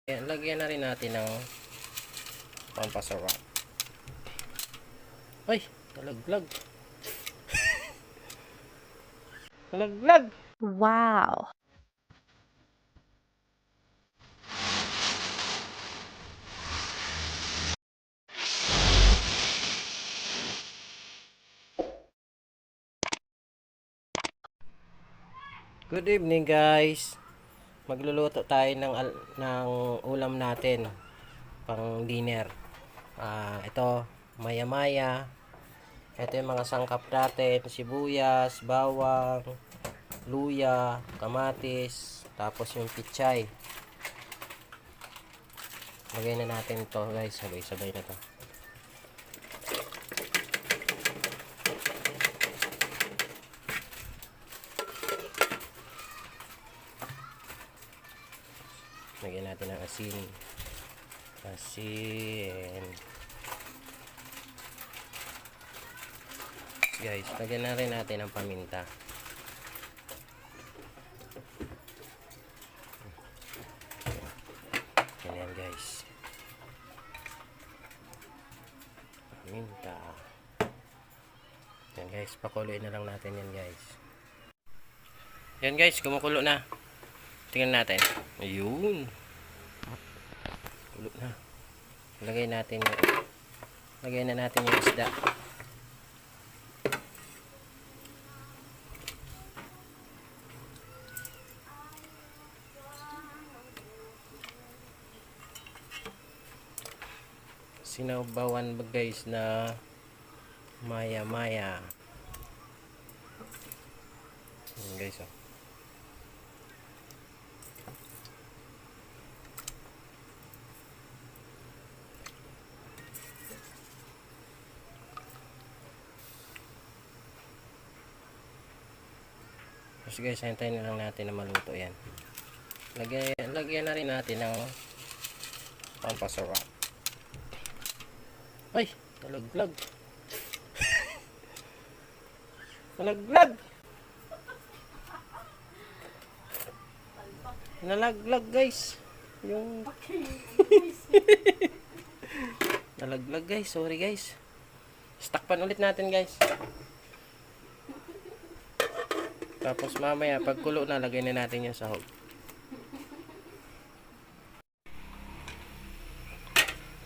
Ayan, lagyan na rin natin ng pampasarap. Ay, nalaglag. Nalaglag. Wow. Good evening guys. Magluluto tayo ng ulam natin pang dinner. Ito, maya-maya. Ito yung mga sangkap natin, sibuyas, bawang, luya, kamatis, tapos yung pichay. Lagay na natin to guys, sabay-sabay na to. Lagyan natin ng asin. Guys, lagyan na rin natin ng paminta. Ganyan guys. Paminta. Yan guys, pakuloy na lang natin yan guys. Yan guys, kumukulo na. Tingnan natin. Ayun. Kulo na. Lagay na natin yung isda. Sinawbawan ba guys na maya-maya. Yan guys oh. Tapos guys, hintayin na lang natin na maluto yan. Lagyan na rin natin ng pampasarap. Ay, nalaglag. Nalaglag. Nalaglag guys. Yung nalaglag guys, sorry guys. Stakpan ulit natin guys. Tapos mamaya pagkulo na, lagay na natin yung sahog.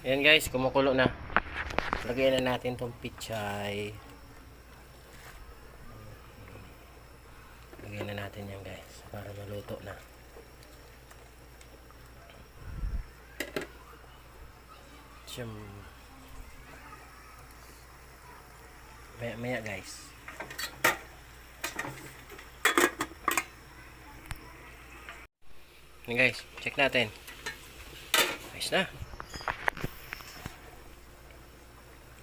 Ayan guys, kumukulo na. Lagyan na natin tong pichay. Lagyan na natin yan guys para maluto na. Maya guys. Yan guys, check natin. Ayos na.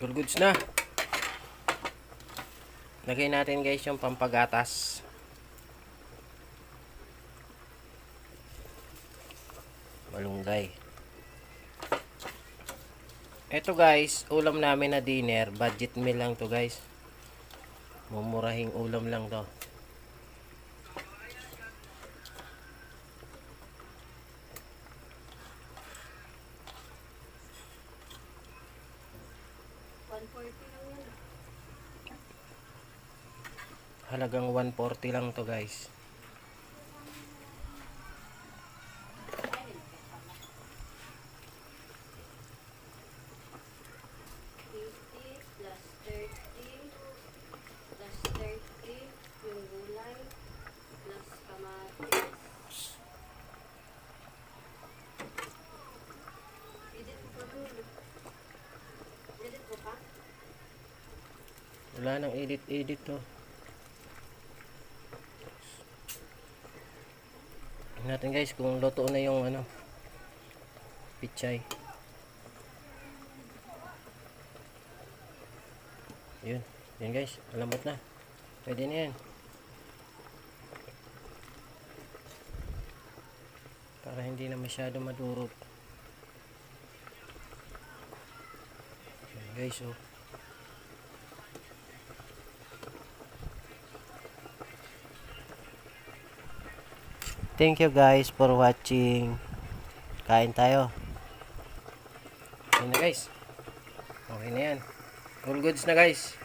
Good goods na. Lagay natin guys yung pampagatas. Malunggay. Ito guys, ulam namin na dinner. Budget meal lang to guys. Mumurahing ulam lang to. Halagang 140 lang to guys. Wala nang edit to. Tingnan natin guys kung luto na yung pichay. Yun. Yan guys, malambot na. Pwede na yan. Para hindi na masyado madurog. Yan guys oh. Thank you guys for watching. Kain tayo. Yun na guys. Okay na yan. All goods na guys.